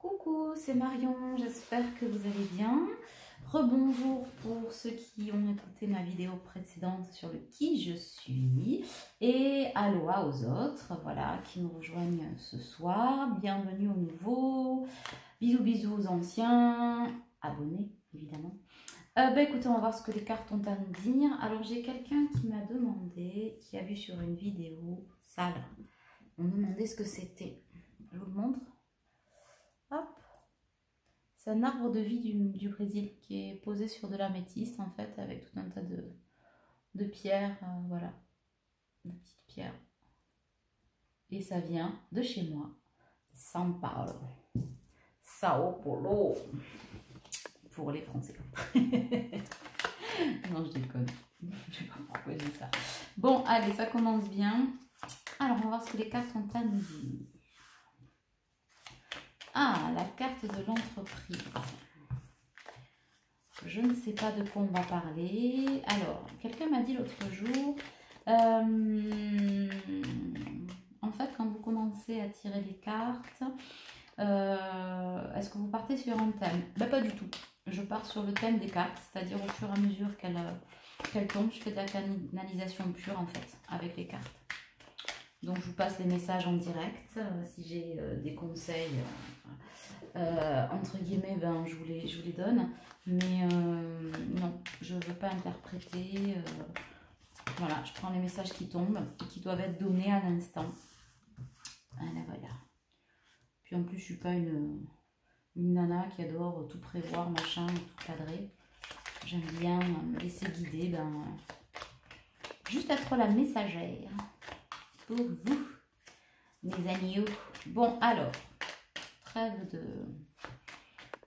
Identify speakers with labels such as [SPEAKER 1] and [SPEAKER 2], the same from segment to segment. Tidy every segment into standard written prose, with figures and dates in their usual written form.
[SPEAKER 1] Coucou, c'est Marion, j'espère que vous allez bien. Rebonjour pour ceux qui ont écouté ma vidéo précédente sur le qui je suis. Et aloha aux autres, voilà, qui nous rejoignent ce soir. Bienvenue aux nouveaux. Bisous bisous aux anciens. Abonnés, évidemment. Écoutez, on va voir ce que les cartes ont à nous dire. Alors j'ai quelqu'un qui m'a demandé, qui a vu sur une vidéo, ça là, on me demandait ce que c'était. Je vous le montre. Hop. C'est un arbre de vie du Brésil qui est posé sur de l'améthyste en fait, avec tout un tas de pierres, voilà, de petites pierres. Et ça vient de chez moi, São Paulo, Sao Paulo, pour les Français. Non, je déconne, je sais pas pourquoi je dis ça. Bon, allez, ça commence bien. Alors, on va voir ce que les cartes ont à nous dire. Ah, la carte de l'entreprise. Je ne sais pas de quoi on va parler. Alors, quelqu'un m'a dit l'autre jour, en fait, quand vous commencez à tirer les cartes, est-ce que vous partez sur un thème? Ben, pas du tout. Je pars sur le thème des cartes, c'est-à-dire au fur et à mesure qu'elles tombent, je fais de la canalisation pure, en fait, avec les cartes. Donc, je vous passe les messages en direct. Si j'ai des conseils, entre guillemets, ben, je vous les donne. Mais non, je ne veux pas interpréter. Voilà, je prends les messages qui tombent et qui doivent être donnés à l'instant. Voilà. Puis en plus, je ne suis pas une nana qui adore tout prévoir, machin, tout cadrer. J'aime bien me laisser guider. Ben, juste être la messagère. Pour vous, mes agneaux. Bon, alors, trêve de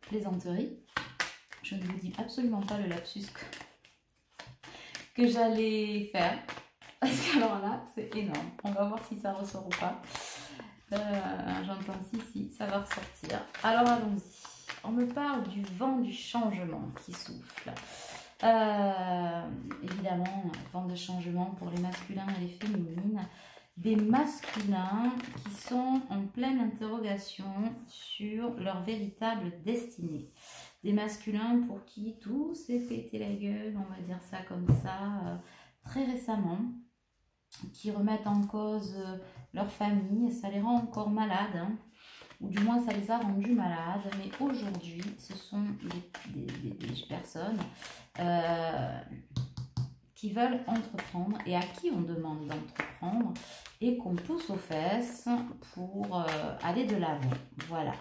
[SPEAKER 1] plaisanterie. Je ne vous dis absolument pas le lapsus que j'allais faire. Parce qu'alors là, c'est énorme. On va voir si ça ressort ou pas. J'entends si, ça va ressortir. Alors, allons-y. On me parle du vent du changement qui souffle. Évidemment, vent de changement pour les masculins et les féminines. Des masculins qui sont en pleine interrogation sur leur véritable destinée. Des masculins pour qui tout s'est pété la gueule, on va dire ça comme ça, très récemment, qui remettent en cause leur famille, ça les rend encore malades, hein, ou du moins ça les a rendus malades, mais aujourd'hui, ce sont des personnes qui veulent entreprendre et à qui on demande d'entreprendre et qu'on pousse aux fesses pour aller de l'avant. Voilà.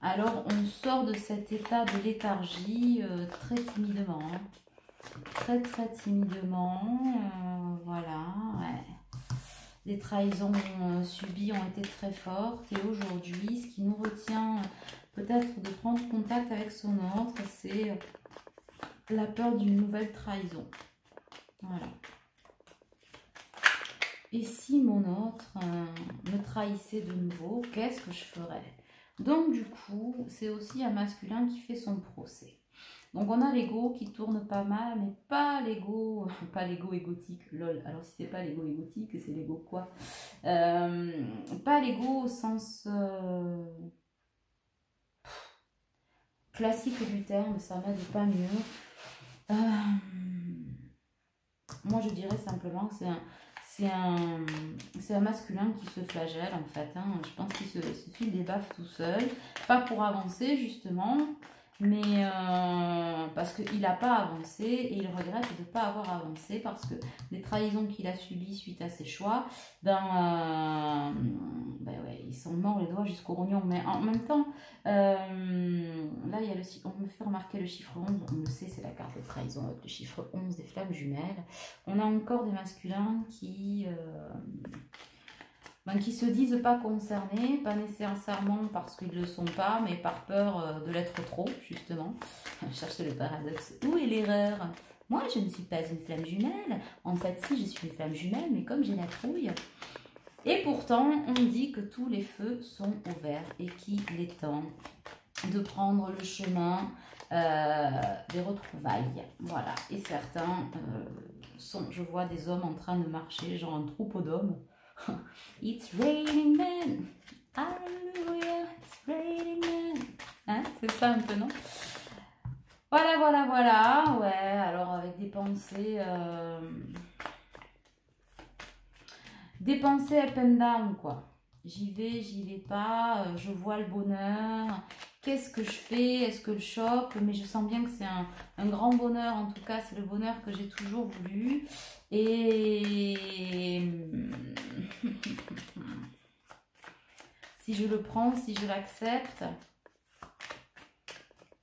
[SPEAKER 1] Alors, on sort de cet état de léthargie très timidement. Hein. Très, très timidement. Voilà. Ouais. Les trahisons subies ont été très fortes. Et aujourd'hui, ce qui nous retient peut-être de prendre contact avec son autre, c'est la peur d'une nouvelle trahison. Voilà. Et si mon autre me trahissait de nouveau, qu'est-ce que je ferais? Donc du coup, c'est aussi un masculin qui fait son procès. Donc on a l'ego qui tourne pas mal, mais pas l'ego égotique, lol. Alors si c'est pas l'ego égotique, c'est l'ego quoi? Pas l'ego au sens classique du terme, ça m'aide pas mieux. Moi je dirais simplement que c'est un masculin qui se flagelle en fait, hein. Je pense qu'il se file des baffes tout seul, pas pour avancer justement, mais parce qu'il n'a pas avancé et il regrette de ne pas avoir avancé parce que les trahisons qu'il a subies suite à ses choix, ben ouais, ils sont morts les doigts jusqu'au rognon. Mais en même temps, là il y a on me fait remarquer le chiffre 11, on le sait, c'est la carte de trahison avec le chiffre 11 des flammes jumelles. On a encore des masculins qui se disent pas concernés, pas nécessairement parce qu'ils ne le sont pas, mais par peur de l'être trop, justement. Cherchez le paradoxe. Où est l'erreur? Moi, je ne suis pas une flamme jumelle. En fait, si, je suis une flamme jumelle, mais comme j'ai la trouille. Et pourtant, on dit que tous les feux sont ouverts et qu'il est temps de prendre le chemin des retrouvailles. Voilà. Et certains je vois des hommes en train de marcher, genre un troupeau d'hommes. It's raining men. Hallelujah. ça un peu, non? Voilà, voilà, voilà. Ouais, alors avec des pensées... Des pensées up and down, quoi. J'y vais pas, je vois le bonheur. Qu'est-ce que je fais? Est-ce que je choque? Mais je sens bien que c'est un grand bonheur. En tout cas, c'est le bonheur que j'ai toujours voulu. Et si je le prends, si je l'accepte,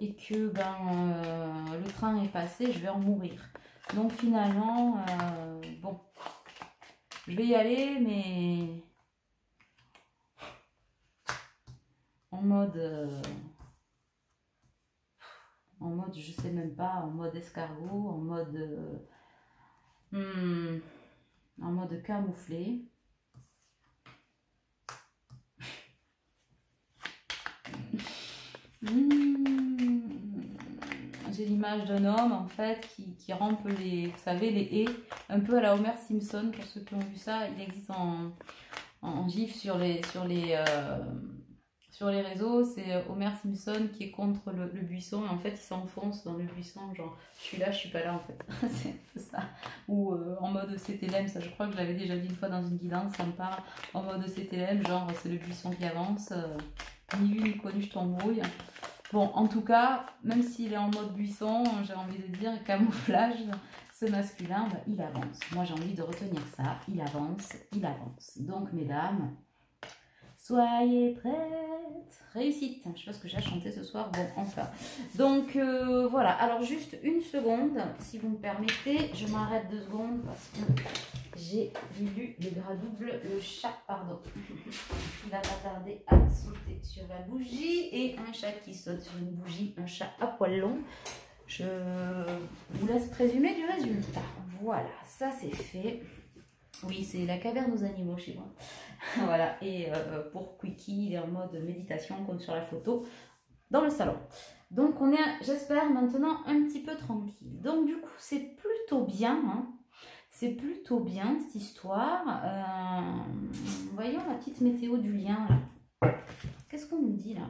[SPEAKER 1] et que le train est passé, je vais en mourir. Donc finalement, bon, je vais y aller, mais en mode, je sais même pas, en mode escargot, en mode camouflé. J'ai l'image d'un homme en fait qui rampe les, vous savez, les haies, un peu à la Homer Simpson, pour ceux qui ont vu ça. Il existe en gif sur les réseaux. C'est Homer Simpson qui est contre le buisson et en fait il s'enfonce dans le buisson, genre je suis là, je suis pas là en fait. C'est ça. Ou en mode CTLM, ça je crois que je l'avais déjà dit une fois dans une guidance, ça me parle. En mode CTLM, genre c'est le buisson qui avance, ni vu ni connu, je t'embrouille. Bon, en tout cas, même s'il est en mode buisson, j'ai envie de dire camouflage, ce masculin, il avance. Moi, j'ai envie de retenir ça. Il avance, il avance. Donc, mesdames, soyez prêtes. Réussite. Je ne sais pas ce que j'ai à chanter ce soir. Bon, enfin. Donc, voilà. Alors, juste une seconde, si vous me permettez. Je m'arrête 2 secondes parce que j'ai lu le gras double, le chat, pardon. Il va pas tarder à sauter sur la bougie. Et un chat qui saute sur une bougie, un chat à poil long. Je vous laisse présumer du résultat. Voilà, ça c'est fait. Oui, c'est la caverne aux animaux chez moi. Voilà, et pour Quickie, il est en mode méditation comme sur la photo dans le salon. Donc on est, j'espère, maintenant un petit peu tranquille. Donc du coup, c'est plutôt bien, hein. C'est plutôt bien cette histoire. Voyons la petite météo du lien là. Qu'est-ce qu'on nous dit là?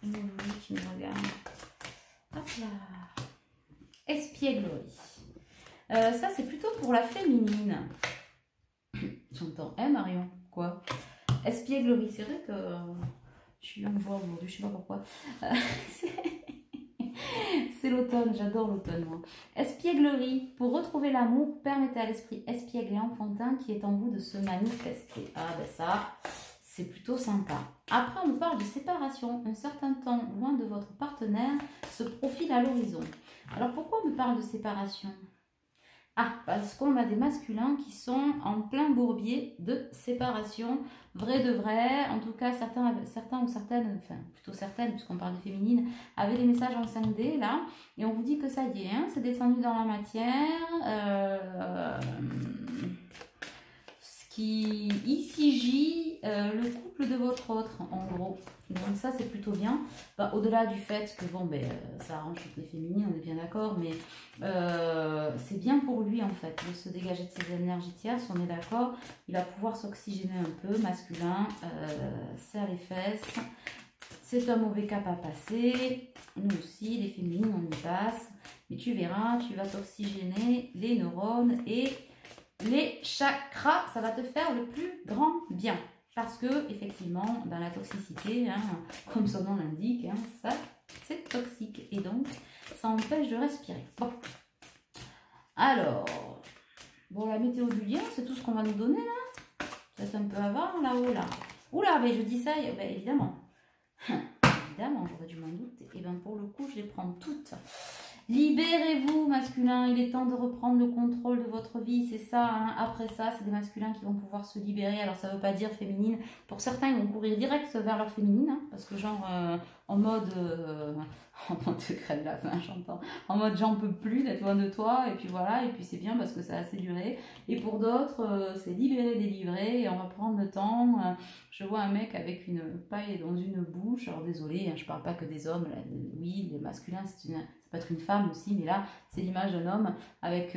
[SPEAKER 1] Qui nous regarde. Hop là. Espièglerie. Ça c'est plutôt pour la féminine. J'entends. Marion, quoi? Espièglerie, c'est vrai que je suis en joie aujourd'hui, je sais pas pourquoi. C'est l'automne, j'adore l'automne moi. Espièglerie, pour retrouver l'amour, permettez à l'esprit espiègle et enfantin qui est en vous de se manifester. Ah ben ça, c'est plutôt sympa. Après on nous parle de séparation. Un certain temps loin de votre partenaire se profile à l'horizon. Alors pourquoi on me parle de séparation? Ah, parce qu'on a des masculins qui sont en plein bourbier de séparation, vrai de vrai. En tout cas, certains ou certaines, enfin plutôt certaines, puisqu'on parle de féminines, avaient des messages en 5D là. Et on vous dit que ça y est, hein, c'est descendu dans la matière. Ce qui ici le couple de votre autre, en gros. Donc ça, c'est plutôt bien. Au-delà du fait que, bon, ça arrange toutes les féminines, on est bien d'accord, mais c'est bien pour lui, en fait, de se dégager de ses énergies tierces, on est d'accord. Il va pouvoir s'oxygéner un peu, masculin, serre les fesses. C'est un mauvais cap à passer. Nous aussi, les féminines, on y passe. Mais tu verras, tu vas t'oxygéner les neurones et les chakras. Ça va te faire le plus grand bien. Parce que, effectivement, dans la toxicité, hein, comme son nom l'indique, hein, ça, c'est toxique. Et donc, ça empêche de respirer. Bon. Alors, bon, la météo du lien, c'est tout ce qu'on va nous donner, là. Peut-être un peu avant, là-haut, là. Oula, mais je dis ça, évidemment. Évidemment, j'aurais dû m'en douter. Et bien, pour le coup, je les prends toutes. Libérez-vous, masculin, il est temps de reprendre le contrôle de votre vie, c'est ça, hein. Après ça, c'est des masculins qui vont pouvoir se libérer, alors ça ne veut pas dire féminine, pour certains, ils vont courir direct vers leur féminine, hein, parce que genre, en mode crème la faim, j'entends, en mode j'en peux plus d'être loin de toi, et puis voilà, et puis c'est bien parce que ça a assez duré, et pour d'autres, c'est libérer, délivrer, et on va prendre le temps. Je vois un mec avec une paille dans une bouche, alors désolé, hein, je parle pas que des hommes, là, oui, les masculins, ça peut être une femme aussi, mais là, c'est l'image d'un homme avec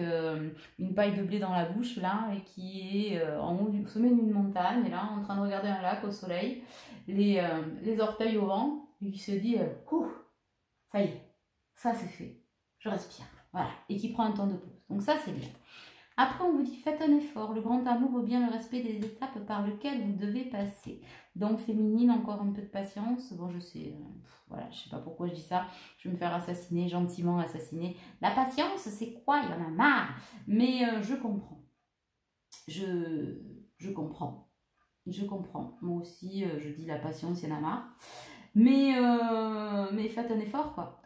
[SPEAKER 1] une paille de blé dans la bouche, là, et qui est en haut du sommet d'une montagne, et là, en train de regarder un lac au soleil, les orteils au vent, et qui se dit, ouh, Ça y est, ça c'est fait. Je respire. Voilà. Et qui prend un temps de pause. Donc ça, c'est bien. Après, on vous dit, faites un effort. Le grand amour veut bien le respect des étapes par lesquelles vous devez passer. Donc, féminine, encore un peu de patience. Bon, je sais, voilà, je sais pas pourquoi je dis ça. Je vais me faire assassiner, gentiment assassiner. La patience, c'est quoi? Il y en a marre. Mais je comprends. Je comprends. Je comprends. Moi aussi, je dis la patience, il y en a marre. Mais faites un effort, quoi.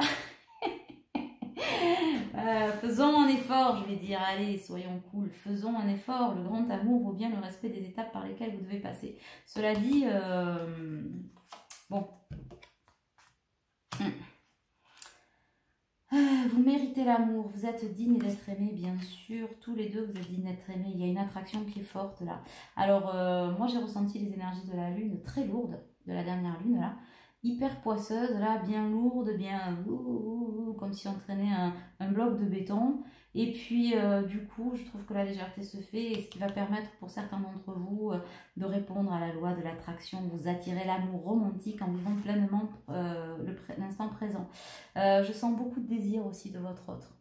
[SPEAKER 1] Faisons un effort, je vais dire, allez, soyons cool, faisons un effort, le grand amour vaut bien le respect des étapes par lesquelles vous devez passer. Cela dit, bon, vous méritez l'amour, vous êtes digne d'être aimé, bien sûr, tous les deux vous êtes dignes d'être aimés, il y a une attraction qui est forte là. Alors, moi j'ai ressenti les énergies de la lune très lourdes, de la dernière lune là, hyper poisseuse là, bien lourde, bien comme si on traînait un bloc de béton. Et puis du coup, je trouve que la légèreté se fait, et ce qui va permettre pour certains d'entre vous de répondre à la loi de l'attraction, vous attirez l'amour romantique en vivant pleinement l'instant présent. Je sens beaucoup de désir aussi de votre autre.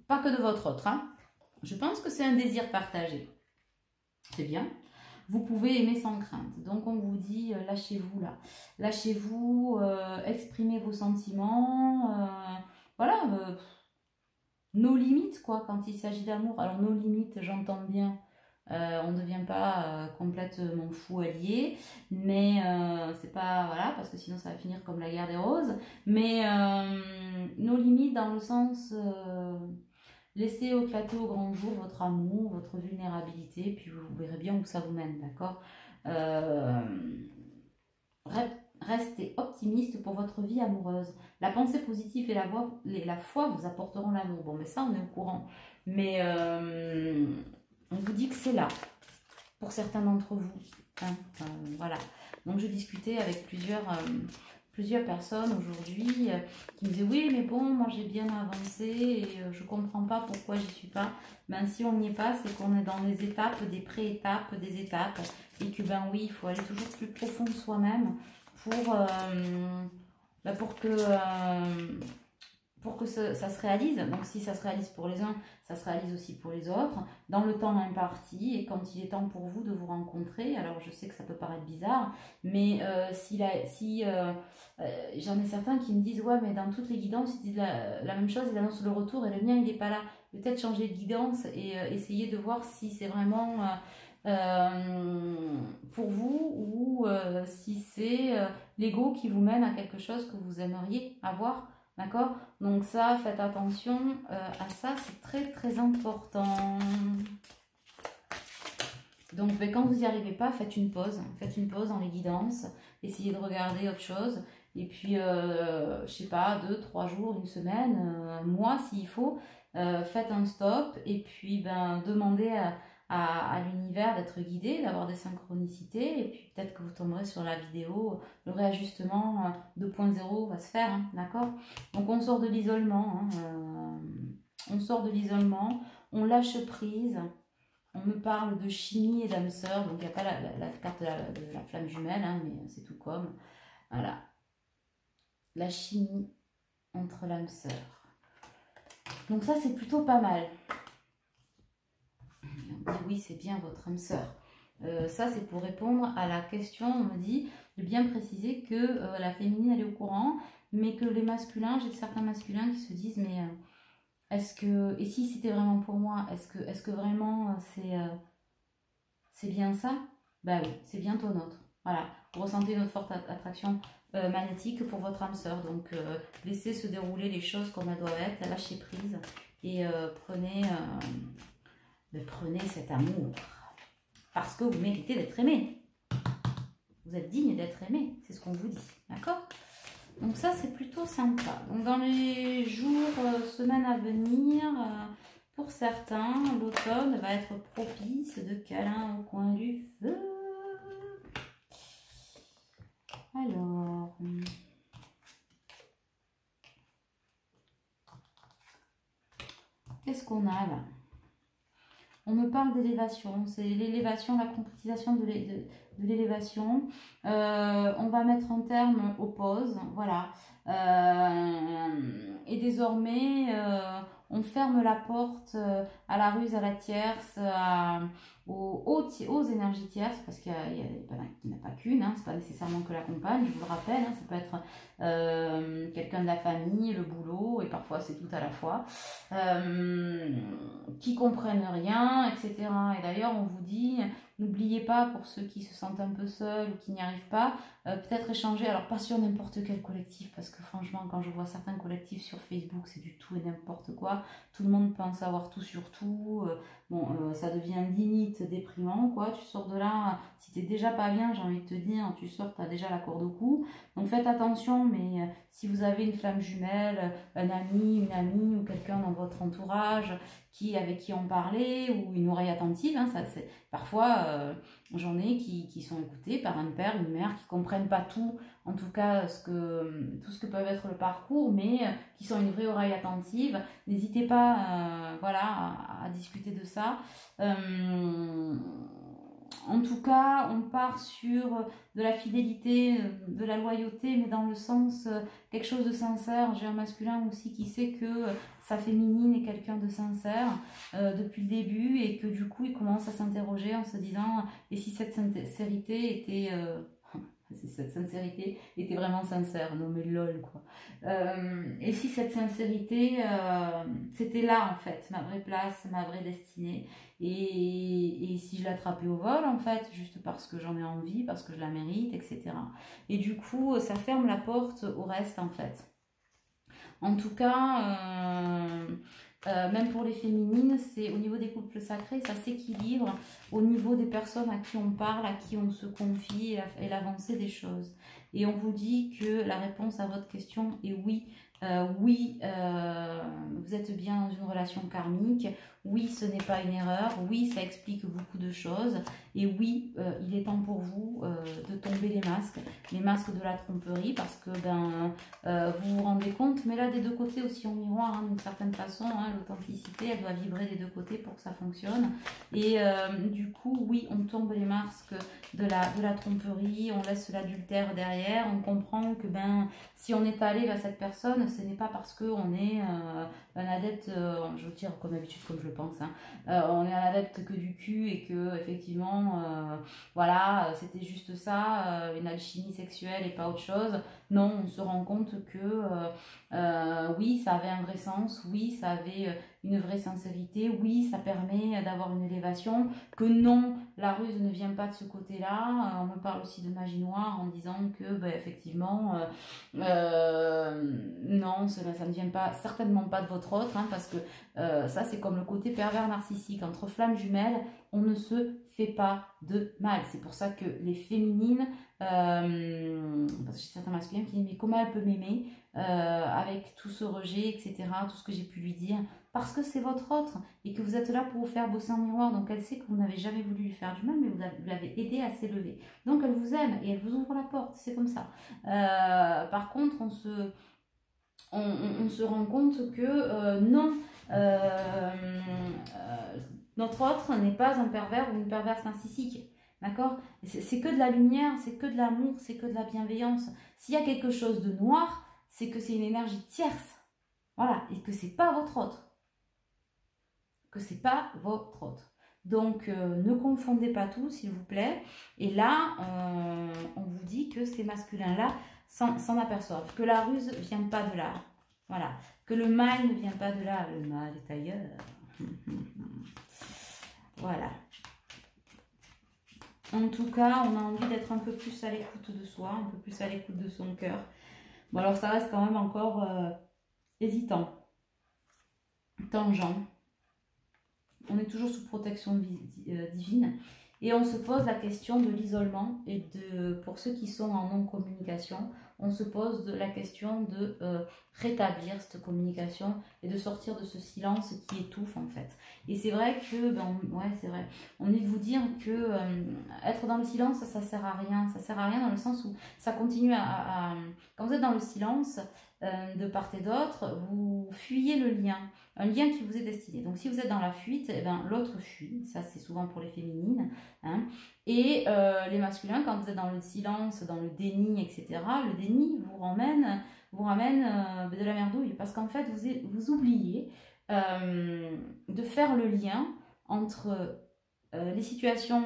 [SPEAKER 1] Pas que de votre autre, hein. Je pense que c'est un désir partagé. C'est bien. Vous pouvez aimer sans crainte. Donc on vous dit, lâchez-vous là. Lâchez-vous, exprimez vos sentiments. Voilà, nos limites quoi, quand il s'agit d'amour. Alors nos limites, j'entends bien. On ne devient pas complètement fou allié, mais c'est pas, voilà, parce que sinon ça va finir comme la guerre des roses. Mais nos limites dans le sens... laissez éclater au grand jour votre amour, votre vulnérabilité, puis vous verrez bien où ça vous mène, d'accord? Restez optimiste pour votre vie amoureuse. La pensée positive et la foi vous apporteront l'amour. Bon, mais ça, on est au courant. Mais on vous dit que c'est là, pour certains d'entre vous. Hein, voilà. Donc, je discutais avec plusieurs personnes aujourd'hui qui me disaient oui mais bon moi j'ai bien avancé et je comprends pas pourquoi j'y suis pas. Ben si on n'y est pas, c'est qu'on est dans les étapes, des pré-étapes, des étapes, et que ben oui il faut aller toujours plus profond de soi-même pour que ça se réalise. Donc si ça se réalise pour les uns, ça se réalise aussi pour les autres, dans le temps imparti, et quand il est temps pour vous de vous rencontrer. Alors je sais que ça peut paraître bizarre, mais j'en ai certains qui me disent ouais mais dans toutes les guidances ils disent la même chose, ils annoncent le retour et le mien il n'est pas là. Peut-être changer de guidance et essayer de voir si c'est vraiment pour vous, ou si c'est l'ego qui vous mène à quelque chose que vous aimeriez avoir. D'accord? Donc ça, faites attention à ça, c'est très très important. Donc quand vous n'y arrivez pas, faites une pause dans les guidances, essayez de regarder autre chose, et puis je sais pas, 2, 3 jours, une semaine, un mois s'il faut, faites un stop, et puis ben demandez à l'univers d'être guidé, d'avoir des synchronicités, et puis peut-être que vous tomberez sur la vidéo, le réajustement 2.0 va se faire, hein, d'accord? Donc on sort de l'isolement, hein, on lâche prise. On me parle de chimie et d'âme sœur, donc il n'y a pas la carte de la flamme jumelle, hein, mais c'est tout comme. Voilà. La chimie entre l'âme sœur. Donc ça, c'est plutôt pas mal. On dit oui, c'est bien votre âme sœur. Ça, c'est pour répondre à la question, on me dit de bien préciser que la féminine, elle est au courant, mais que les masculins, j'ai certains masculins qui se disent, mais est-ce que, et si c'était vraiment pour moi, est-ce que vraiment c'est bien ça? Bah oui, c'est bien ton autre. Voilà, vous ressentez une forte attraction magnétique pour votre âme sœur. Donc, laissez se dérouler les choses comme elles doivent être, lâchez prise et prenez cet amour. Parce que vous méritez d'être aimé. Vous êtes digne d'être aimé, c'est ce qu'on vous dit. D'accord? Donc ça, c'est plutôt sympa. Donc dans les jours, semaines à venir... pour certains, l'automne va être propice de câlins au coin du feu. Alors, qu'est-ce qu'on a là? on me parle d'élévation, c'est l'élévation, la concrétisation de l'élévation. On va mettre un terme aux pauses, voilà. Et désormais, on ferme la porte à la ruse, à la tierce, aux énergies tierces, parce qu'il n'y en a pas qu'une, hein, c'est pas nécessairement que la compagne, je vous le rappelle, hein, ça peut être quelqu'un de la famille, le boulot, et parfois c'est tout à la fois, qui comprennent rien, etc. Et d'ailleurs, on vous dit, n'oubliez pas, pour ceux qui se sentent un peu seuls ou qui n'y arrivent pas, peut-être échanger, alors pas sur n'importe quel collectif, parce que franchement, quand je vois certains collectifs sur Facebook, c'est du tout et n'importe quoi, tout le monde pense savoir tout sur tout, ça devient limite déprimant, quoi, tu sors de là, si t'es déjà pas bien, j'ai envie de te dire, tu sors, t'as déjà la corde au cou, donc faites attention, mais si vous avez une flamme jumelle, un ami, une amie ou quelqu'un dans votre entourage avec qui en parler, ou une oreille attentive, hein, parfois j'en ai qui sont écoutés par un père, une mère, qui comprennent pas tout, en tout cas tout ce que peut être le parcours, mais qui sont une vraie oreille attentive. N'hésitez pas voilà, à discuter de ça. En tout cas, on part sur de la fidélité, de la loyauté, mais dans le sens quelque chose de sincère. J'ai un masculin aussi qui sait que sa féminine est quelqu'un de sincère depuis le début, et que du coup, il commence à s'interroger en se disant, et si cette sincérité était... cette sincérité était vraiment sincère, non mais lol quoi. Et si cette sincérité, c'était là en fait, ma vraie place, ma vraie destinée, et si je l'attrapais au vol en fait, juste parce que j'en ai envie, parce que je la mérite, etc. Et du coup, ça ferme la porte au reste en fait. En tout cas, même pour les féminines, c'est au niveau des couples sacrés, ça s'équilibre au niveau des personnes à qui on parle, à qui on se confie, et l'avancée des choses. Et on vous dit que la réponse à votre question est oui. Oui, vous êtes bien dans une relation karmique. Oui, ce n'est pas une erreur. Oui, ça explique beaucoup de choses. Et oui, il est temps pour vous de tomber les masques de la tromperie, parce que vous vous rendez compte, mais là des deux côtés aussi en miroir, hein, d'une certaine façon, hein, l'authenticité, elle doit vibrer des deux côtés pour que ça fonctionne. Et du coup, oui, on tombe les masques de la tromperie, on laisse l'adultère derrière, on comprend que si on est allé vers cette personne, ce n'est pas parce qu'on est un adepte, je veux dire comme d'habitude, comme je le pense, hein, on est un adepte que du cul, et que effectivement, voilà, c'était juste ça, une alchimie sexuelle et pas autre chose. Non, on se rend compte que oui, ça avait un vrai sens, oui, ça avait une vraie sincérité, oui, ça permet d'avoir une élévation, que non, la ruse ne vient pas de ce côté-là. On me parle aussi de magie noire en disant que, effectivement, non, ça ne vient pas, certainement pas de votre autre, hein, parce que ça, c'est comme le côté pervers narcissique. Entre flammes jumelles, on ne se fait pas de mal. C'est pour ça que les féminines, parce que j'ai certains masculins qui disent, mais comment elle peut m'aimer avec tout ce rejet, etc., tout ce que j'ai pu lui dire, parce que c'est votre autre, et que vous êtes là pour vous faire bosser en miroir. Donc elle sait que vous n'avez jamais voulu lui faire du mal, mais vous l'avez aidé à s'élever. Donc elle vous aime, et elle vous ouvre la porte, c'est comme ça. Par contre, on se rend compte que non, notre autre n'est pas un pervers ou une perverse narcissique. D'accord? C'est que de la lumière, c'est que de l'amour, c'est que de la bienveillance. S'il y a quelque chose de noir, c'est que c'est une énergie tierce. Voilà, et que c'est pas votre autre. Que c'est pas votre autre. Donc, ne confondez pas tout, s'il vous plaît. Et là, on vous dit que ces masculins-là s'en aperçoivent. Que la ruse ne vient pas de là. Voilà. Que le mal ne vient pas de là. Le mal est ailleurs. Voilà. En tout cas, on a envie d'être un peu plus à l'écoute de soi, un peu plus à l'écoute de son cœur. Bon, alors ça reste quand même encore hésitant, tangent. On est toujours sous protection divine. Et on se pose la question de l'isolement. Et pour ceux qui sont en non-communication, on se pose la question de rétablir cette communication et de sortir de ce silence qui étouffe en fait. Et c'est vrai que, ouais c'est vrai, on est de vous dire que être dans le silence, ça sert à rien. Ça sert à rien dans le sens où ça continue quand vous êtes dans le silence, de part et d'autre, vous fuyez le lien. un lien qui vous est destiné. Donc si vous êtes dans la fuite, eh ben, l'autre fuit, ça c'est souvent pour les féminines, hein. Et les masculins, quand vous êtes dans le silence, dans le déni, etc., le déni vous ramène de la merdouille, parce qu'en fait vous oubliez de faire le lien entre les situations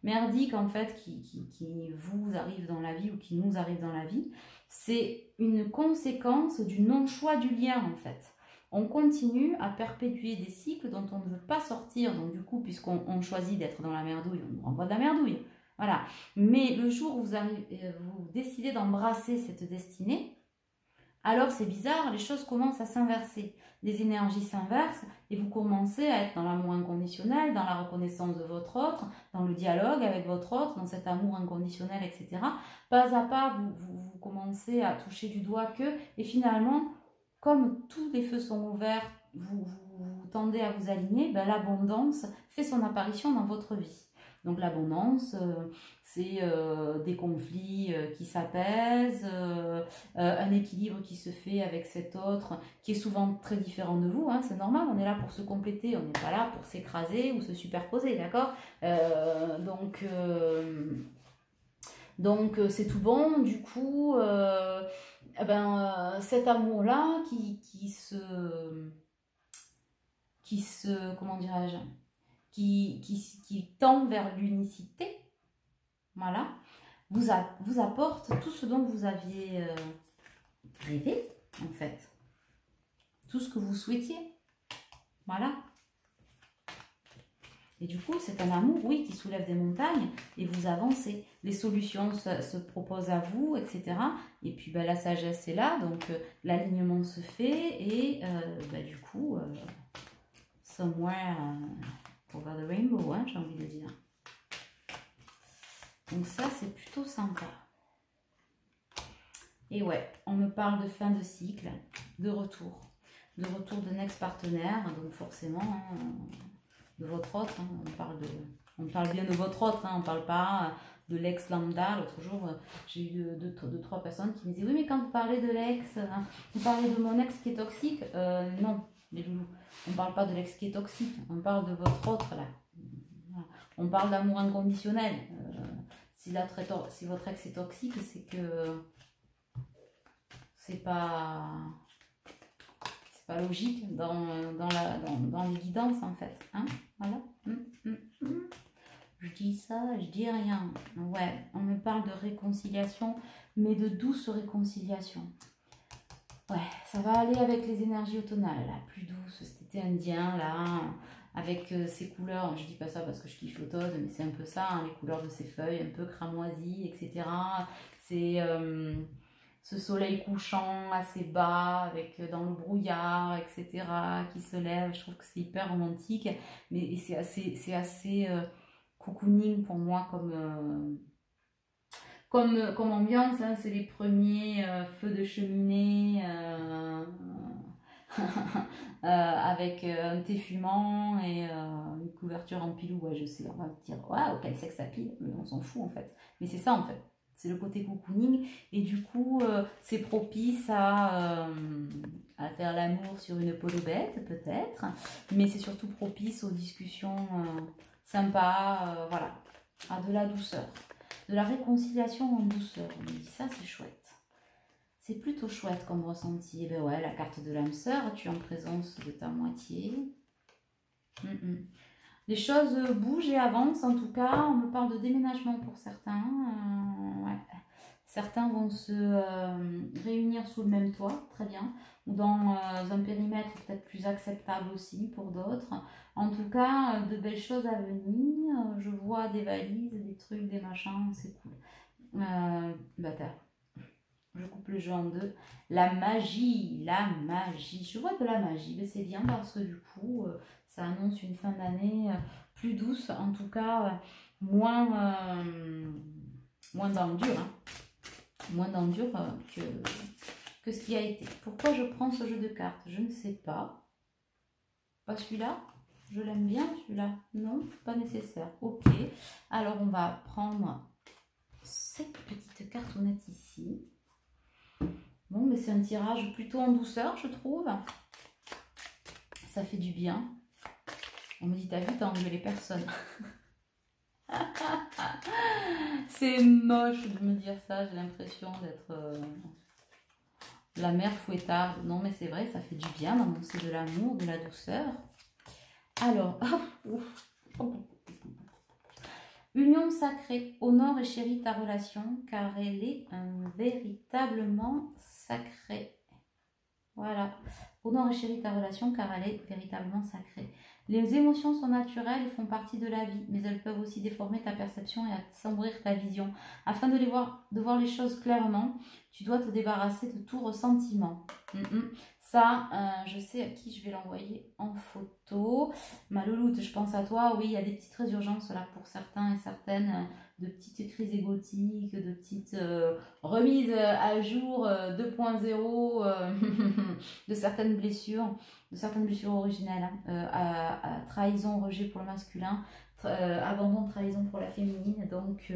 [SPEAKER 1] merdiques en fait qui vous arrivent dans la vie ou qui nous arrivent dans la vie. C'est une conséquence du non-choix du lien en fait. On continue à perpétuer des cycles dont on ne veut pas sortir, donc du coup puisqu'on choisit d'être dans la merdouille, on nous renvoie de la merdouille, voilà. Mais le jour où vous décidez d'embrasser cette destinée, alors c'est bizarre, les choses commencent à s'inverser. Les énergies s'inversent et vous commencez à être dans l'amour inconditionnel, dans la reconnaissance de votre autre, dans le dialogue avec votre autre, dans cet amour inconditionnel, etc. Pas à pas, vous commencez à toucher du doigt que, et finalement, comme tous les feux sont ouverts, vous tendez à vous aligner, ben, l'abondance fait son apparition dans votre vie. Donc l'abondance, c'est des conflits qui s'apaisent, un équilibre qui se fait avec cet autre qui est souvent très différent de vous, hein, c'est normal, on est là pour se compléter, on n'est pas là pour s'écraser ou se superposer, d'accord. Donc c'est tout bon, du coup, cet amour-là qui se, comment dirais-je, qui tend vers l'unicité, voilà, vous apporte tout ce dont vous aviez rêvé, en fait. Tout ce que vous souhaitiez. Voilà. Et du coup, c'est un amour, oui, qui soulève des montagnes et vous avancez. Les solutions se proposent à vous, etc. Et puis, ben, la sagesse est là, donc l'alignement se fait et du coup, somewhere over the rainbow, hein, j'ai envie de dire. Donc ça, c'est plutôt sympa. Et ouais, on me parle de fin de cycle, de retour de next-partenaire, donc forcément, hein, de votre autre, hein, on parle bien de votre autre, hein, on ne parle pas de l'ex-lambda. L'autre jour, j'ai eu deux, trois personnes qui me disaient, oui, mais quand vous parlez de l'ex, hein, vous parlez de mon ex qui est toxique. Non, les loulous, on ne parle pas de l'ex qui est toxique, on parle de votre autre, là. On parle d'amour inconditionnel. Si votre ex est toxique, c'est que c'est pas logique dans les guidances, en fait. Hein, voilà. Je dis ça, je dis rien. Ouais, on me parle de réconciliation, mais de douce réconciliation. Ouais, ça va aller avec les énergies automnales, là, plus douce, cet été indien, là, avec ces couleurs. Je dis pas ça parce que je kiffe l'automne, mais c'est un peu ça, hein, les couleurs de ces feuilles, un peu cramoisies, etc. C'est ce soleil couchant assez bas, avec dans le brouillard, etc., qui se lève. Je trouve que c'est hyper romantique, mais c'est assez cocooning pour moi comme ambiance, hein. C'est les premiers feux de cheminée avec un thé fumant et une couverture en pilou. Ouais, je sais, on va me dire, waouh, quel sexe à pile, mais on s'en fout en fait. Mais c'est ça en fait. C'est le côté cocooning et du coup c'est propice à faire l'amour sur une peau de bête peut-être, mais c'est surtout propice aux discussions sympas, voilà, à de la douceur, de la réconciliation en douceur. On me dit ça, c'est chouette, c'est plutôt chouette comme ressenti. Et ben ouais, la carte de l'âme sœur, tu es en présence de ta moitié. Les choses bougent et avancent, en tout cas. On me parle de déménagement pour certains. Ouais. Certains vont se réunir sous le même toit, très bien. Ou dans un périmètre peut-être plus acceptable aussi pour d'autres. En tout cas, de belles choses à venir. Je vois des valises, des trucs, des machins, c'est cool. Bâtard. Je coupe le jeu en deux. La magie. Je vois de la magie, mais c'est bien parce que du coup... ça annonce une fin d'année plus douce, en tout cas moins dans le dur, hein. Moins dans le dur que ce qui a été. Pourquoi je prends ce jeu de cartes? Je ne sais pas. Pas celui-là? Je l'aime bien celui-là. Non, pas nécessaire. Ok. Alors on va prendre cette petite cartonnette ici. Bon, mais c'est un tirage plutôt en douceur, je trouve. Ça fait du bien. On me dit, t'as vu, t'as engueulé personne. C'est moche de me dire ça. J'ai l'impression d'être la mère fouettarde. Non, mais c'est vrai, ça fait du bien d'annoncer de l'amour, de la douceur. Alors, union sacrée, honore et chéris ta relation, car elle est véritablement sacrée. Voilà. Honore et chéris ta relation, car elle est véritablement sacrée. Les émotions sont naturelles et font partie de la vie, mais elles peuvent aussi déformer ta perception et assombrir ta vision. Afin de voir les choses clairement, tu dois te débarrasser de tout ressentiment. Ça, je sais à qui je vais l'envoyer en photo. Ma louloute, je pense à toi. Oui, il y a des petites résurgences là pour certains et certaines, de petites crises égotiques, de petites remises à jour 2.0 de certaines blessures originelles. À trahison, rejet pour le masculin, abandon, trahison pour la féminine. Donc,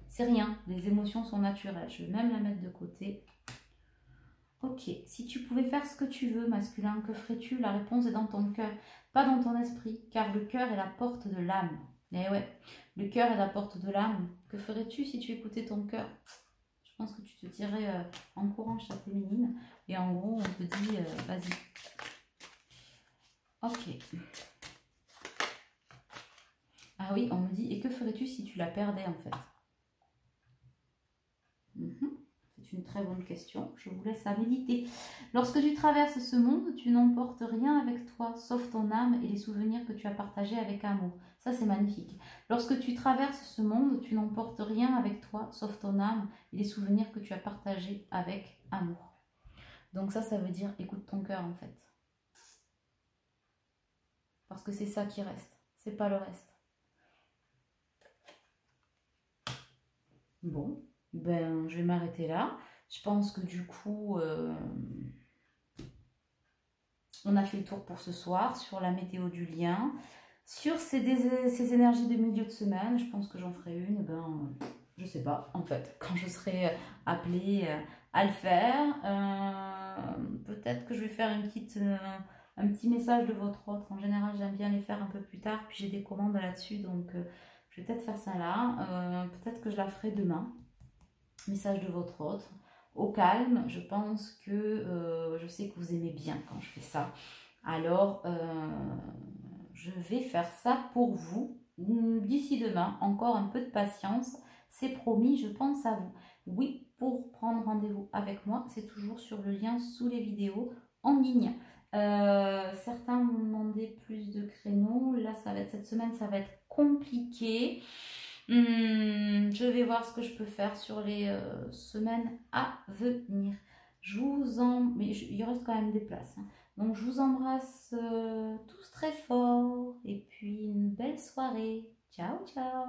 [SPEAKER 1] c'est rien. Les émotions sont naturelles. Je vais même la mettre de côté. Ok, si tu pouvais faire ce que tu veux, masculin, que ferais-tu? La réponse est dans ton cœur, pas dans ton esprit, car le cœur est la porte de l'âme. Eh ouais, le cœur est la porte de l'âme. Que ferais-tu si tu écoutais ton cœur? Je pense que tu te dirais en courant chez ta féminine, et en gros, on te dit, vas-y. Ok. Ah oui, on me dit, et que ferais-tu si tu la perdais, en fait? C'est une très bonne question, je vous laisse à méditer. Lorsque tu traverses ce monde, tu n'emportes rien avec toi, sauf ton âme et les souvenirs que tu as partagés avec amour. Ça, c'est magnifique. Lorsque tu traverses ce monde, tu n'emportes rien avec toi, sauf ton âme et les souvenirs que tu as partagés avec amour. Donc ça veut dire écoute ton cœur, en fait. Parce que c'est ça qui reste, c'est pas le reste. Bon. Ben, je vais m'arrêter là. Je pense que du coup, on a fait le tour pour ce soir sur la météo du lien. Sur ces énergies de milieu de semaine, je pense que j'en ferai une, je sais pas, en fait, quand je serai appelée à le faire. Peut-être que je vais faire un petit message de votre autre. En général, j'aime bien les faire un peu plus tard, puis j'ai des commandes là-dessus, donc je vais peut-être faire ça là. Peut-être que je la ferai demain. Message de votre autre, au calme. Je pense que je sais que vous aimez bien quand je fais ça. Alors, je vais faire ça pour vous d'ici demain. Encore un peu de patience, c'est promis, je pense à vous. Oui, pour prendre rendez-vous avec moi, c'est toujours sur le lien sous les vidéos en ligne. Certains m'ont demandé plus de créneaux. Là, cette semaine, ça va être compliqué. Je vais voir ce que je peux faire sur les semaines à venir. Mais il reste quand même des places. Donc je vous embrasse tous très fort et puis une belle soirée. Ciao, ciao.